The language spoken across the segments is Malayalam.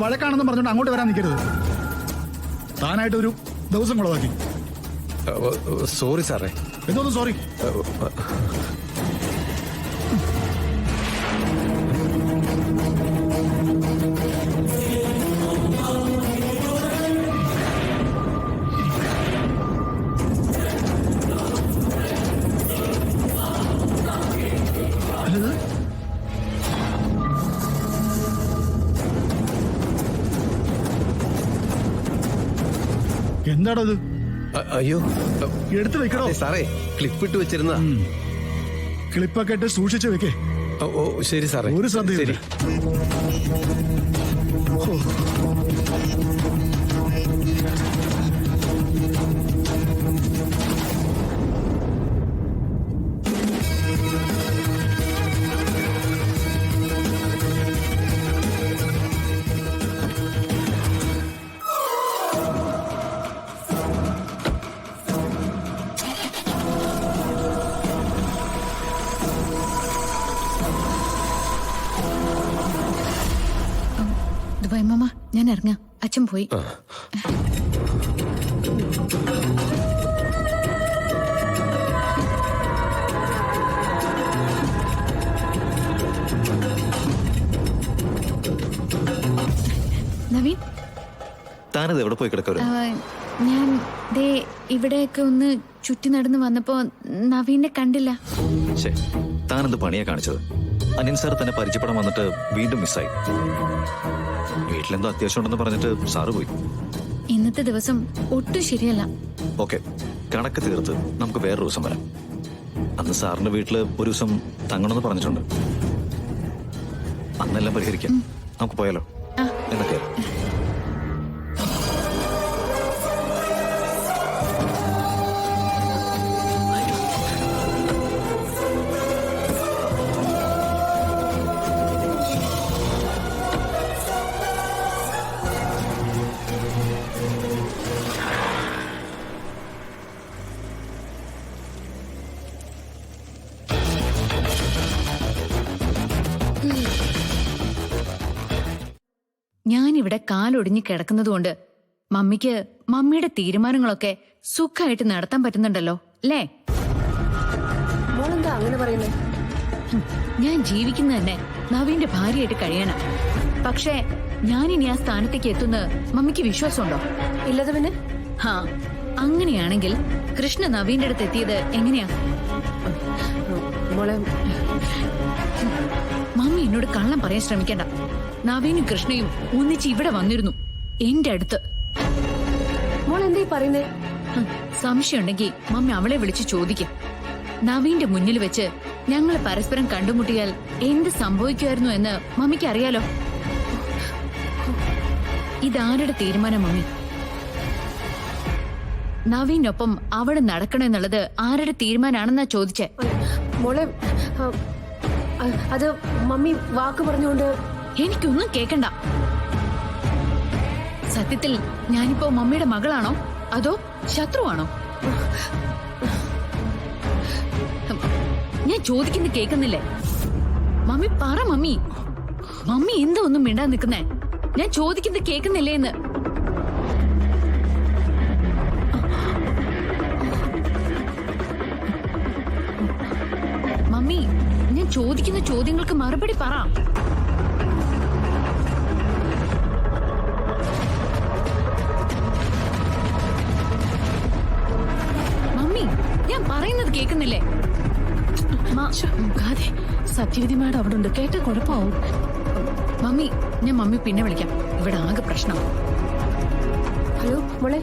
വഴക്കാണെന്ന് പറഞ്ഞോണ്ട് അങ്ങോട്ട് വരാൻ നിൽക്കരുത്. താനായിട്ട് ഒരു ദിവസം കുളവാക്കി. സോറി സാറേ. എന്തോന്നും സോറി? എന്താണത്? അയ്യോ എടുത്തു വെക്കണോ? സാറേ, ക്ലിപ്പ് ഇട്ട് വെച്ചിരുന്ന. ക്ലിപ്പൊക്കെ ഇട്ട് സൂക്ഷിച്ചു വെക്കേ. ഓ ശരി സാറേ. ഒരു ശ്രദ്ധയില്ല. മാമ, ഞാൻ ഇറങ്ങാം. അച്ഛൻ പോയി. നവീൻ, താനത് എവിടെ പോയി കിടക്കവര്? ഞാൻ ദേ ഇവിടെയൊക്കെ ഒന്ന് ചുറ്റി നടന്നു വന്നപ്പോ നവീനെ കണ്ടില്ല. താനെന്ത് പണിയാ കാണിച്ചത്? അനിയൻ സാർ തന്നെ പരിചയപ്പെടാൻ വന്നിട്ട് വീണ്ടും മിസ്സായി. വീട്ടിലെന്തോ അത്യാവശ്യം ഉണ്ടെന്ന് പറഞ്ഞിട്ട് സാറ് പോയി. ഇന്നത്തെ ദിവസം ഒട്ടും ശരിയല്ല. ഓക്കെ, കണക്ക് തീർത്ത് നമുക്ക് വേറൊരു ദിവസം വരാം. അന്ന് സാറിന്റെ വീട്ടില് ഒരു ദിവസം തങ്ങണമെന്ന് പറഞ്ഞിട്ടുണ്ട്. അന്നെല്ലാം പരിഹരിക്കാം. നമുക്ക് പോയാലോ? എന്നൊക്കെ ഞാനിവിടെ കാലൊടിഞ്ഞ് കിടക്കുന്നതുകൊണ്ട് മമ്മിക്ക് മമ്മിയുടെ തീരുമാനങ്ങളൊക്കെ സുഖമായിട്ട് നടത്താൻ പറ്റുന്നുണ്ടല്ലോ അല്ലേ? മോളെന്താ അങ്ങനെ പറയുന്നേ? ഞാൻ ജീവിക്കുന്ന തന്നെ നവീന്റെ ഭാര്യയായിട്ട് കഴിയണം. പക്ഷേ ഞാനിനി ആ സ്ഥാനത്തേക്ക് എത്തുന്ന മമ്മിക്ക് വിശ്വാസമുണ്ടോ? ഇല്ലത് പിന്നെ? അങ്ങനെയാണെങ്കിൽ കൃഷ്ണ നവീന്റെ അടുത്ത് എത്തിയത് എങ്ങനെയാ? മോളെ, മമ്മി എന്നോട് കള്ളം പറയാൻ ശ്രമിക്കണ്ട. നവീനും കൃഷ്ണയും ഒന്നിച്ച് ഇവിടെ വന്നിരുന്നു എന്റെ അടുത്ത്. മോളെന്തേ പറയുന്നേ? സംശയം ഉണ്ടെങ്കിൽ മമ്മി അവളെ വിളിച്ച് ചോദിക്കും. നവീന്റെ മുന്നിൽ വെച്ച് ഞങ്ങൾ പരസ്പരം കണ്ടുമുട്ടിയാൽ എന്ത് സംഭവിക്കുമായിരുന്നു എന്ന് മമ്മിക്ക് അറിയാലോ. ഇതാരുടെ തീരുമാനം മമ്മി? നവീനൊപ്പം അവിടെ നടക്കണമെന്നുള്ളത് ആരുടെ തീരുമാനാണെന്നാ ചോദിച്ചേ? മോളെ, അത് മമ്മി വാക്ക് പറഞ്ഞുകൊണ്ട്. എനിക്കൊന്നും കേക്കണ്ട. സത്യത്തിൽ ഞാനിപ്പോ മമ്മിയുടെ മകളാണോ അതോ ശത്രുവാണോ? ഞാൻ ചോദിക്കുന്നത് കേൾക്കുന്നില്ലേ? മമ്മി പറ മമ്മി. മമ്മി എന്താ ഒന്നും മിണ്ടാൻ നിൽക്കുന്നേ? ഞാൻ ചോദിക്കുന്നത് കേൾക്കുന്നില്ലേ എന്ന്? മമ്മി, ഞാൻ ചോദിക്കുന്ന ചോദ്യങ്ങൾക്ക് മറുപടി പറ. മമ്മി, ഞാൻ പറയുന്നത് കേൾക്കുന്നില്ലേ? സത്യവതി മാഡം അവിടെ ഉണ്ട്, കേട്ട കുഴപ്പമാവും. മമ്മി, ഞാൻ മമ്മി പിന്നെ വിളിക്കാം. ഇവിടെ ആകെ പ്രശ്നം. ഹലോ മോളെ.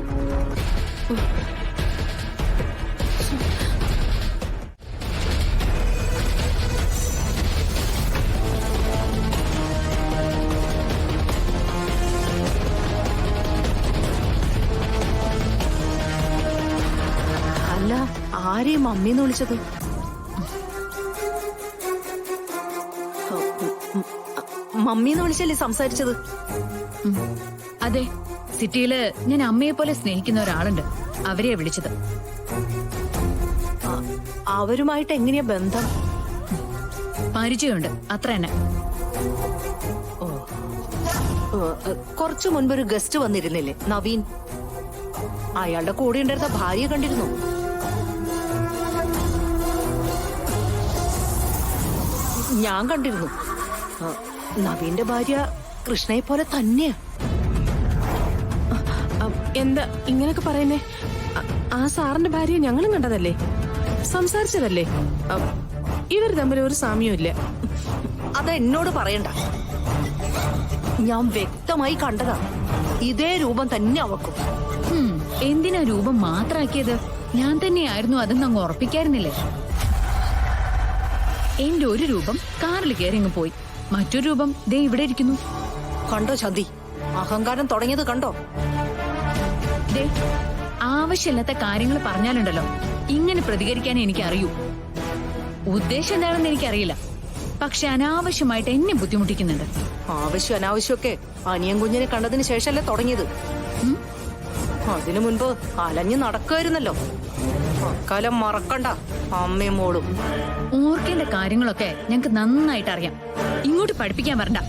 അല്ല, ആരെയും മമ്മീന്ന് വിളിച്ചത്? മമ്മീന്ന് വിളിച്ചല്ലേ സംസാരിച്ചത്? അതെ, സിറ്റിയില് ഞാൻ അമ്മയെ പോലെ സ്നേഹിക്കുന്ന ഒരാളുണ്ട്, അവരെയാ വിളിച്ചത്. അവരുമായിട്ട് എങ്ങനെയാ ബന്ധം? പരിചയമുണ്ട്, അത്ര തന്നെ. ഓ, കുറച്ചു മുൻപ് ഒരു ഗസ്റ്റ് വന്നിരുന്നില്ലേ, നവീൻ? അയാളുടെ കൂടെ ഉണ്ടായിരുന്ന ഭാര്യ കണ്ടിരുന്നു. ഞാൻ കണ്ടിരുന്നു. നവീന്റെ ഭാര്യ കൃഷ്ണയെ പോലെ തന്നെയാ. എന്താ ഇങ്ങനൊക്കെ പറയുന്നേ? ആ സാറിന്റെ ഭാര്യ ഞങ്ങളും കണ്ടതല്ലേ, സംസാരിച്ചതല്ലേ. ഇവർ തമ്മിൽ ഒരു സാമ്യവും ഇല്ല. അത് എന്നോട് പറയണ്ട. ഞാൻ വ്യക്തമായി കണ്ടതാ. ഇതേ രൂപം തന്നെ അവക്കും. എന്തിനാ രൂപം മാത്രാക്കിയത്? ഞാൻ തന്നെയായിരുന്നു അതെന്ന് അങ്ങ് ഉറപ്പിക്കായിരുന്നില്ലേ? എന്റെ ഒരു രൂപം കാറിൽ കയറി അങ്ങ് പോയി, മറ്റൊരു രൂപം ദേ ഇവിടെ ഇരിക്കുന്നു. കണ്ടോ ചന്തി, അഹങ്കാരം തുടങ്ങിയത് കണ്ടോ? ദേ, ആവശ്യമില്ലാത്ത കാര്യങ്ങൾ പറഞ്ഞാലുണ്ടല്ലോ ഇങ്ങനെ പ്രതികരിക്കാൻ എനിക്ക് അറിയൂ. ഉദ്ദേശം എന്താണെന്ന് എനിക്കറിയില്ല, പക്ഷെ അനാവശ്യമായിട്ട് എന്നെ ബുദ്ധിമുട്ടിക്കുന്നുണ്ട്. ആവശ്യം അനാവശ്യമൊക്കെ അനിയൻ കുഞ്ഞിനെ കണ്ടതിന് ശേഷമല്ലേ തുടങ്ങിയത്? അതിനു മുൻപ് അലഞ്ഞു നടക്കുമായിരുന്നല്ലോ. അക്കാലം മറക്കണ്ട അമ്മയും മോളും. ഓർക്കേണ്ട കാര്യങ്ങളൊക്കെ ഞങ്ങക്ക് നന്നായിട്ട് അറിയാം. ഇങ്ങോട്ട് പഠിപ്പിക്കാൻ വരണ്ട.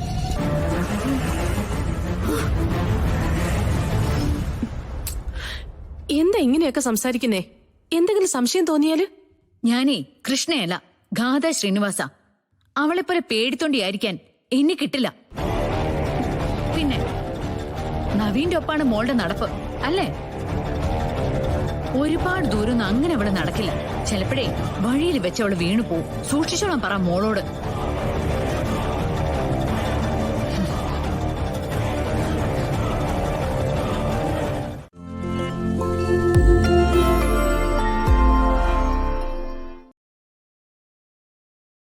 എന്താ ഇങ്ങനെയൊക്കെ സംസാരിക്കുന്നേ? എന്തെങ്കിലും സംശയം തോന്നിയാല്? ഞാനേ കൃഷ്ണയല്ല, ഗാഥ ശ്രീനിവാസ. അവളെപ്പോലെ പേടിത്തൊണ്ടിയായിരിക്കാൻ എന്നെ കിട്ടില്ല. പിന്നെ നവീന്റെ ഒപ്പാണ് മോളുടെ നടപ്പ് അല്ലേ? ഒരുപാട് ദൂരമൊന്നും അങ്ങനെ അവള് നടക്കില്ല. ചിലപ്പോഴേ വഴിയിൽ വെച്ച് അവള് വീണു പോവും. സൂക്ഷിച്ചോളാം പറ മോളോട്.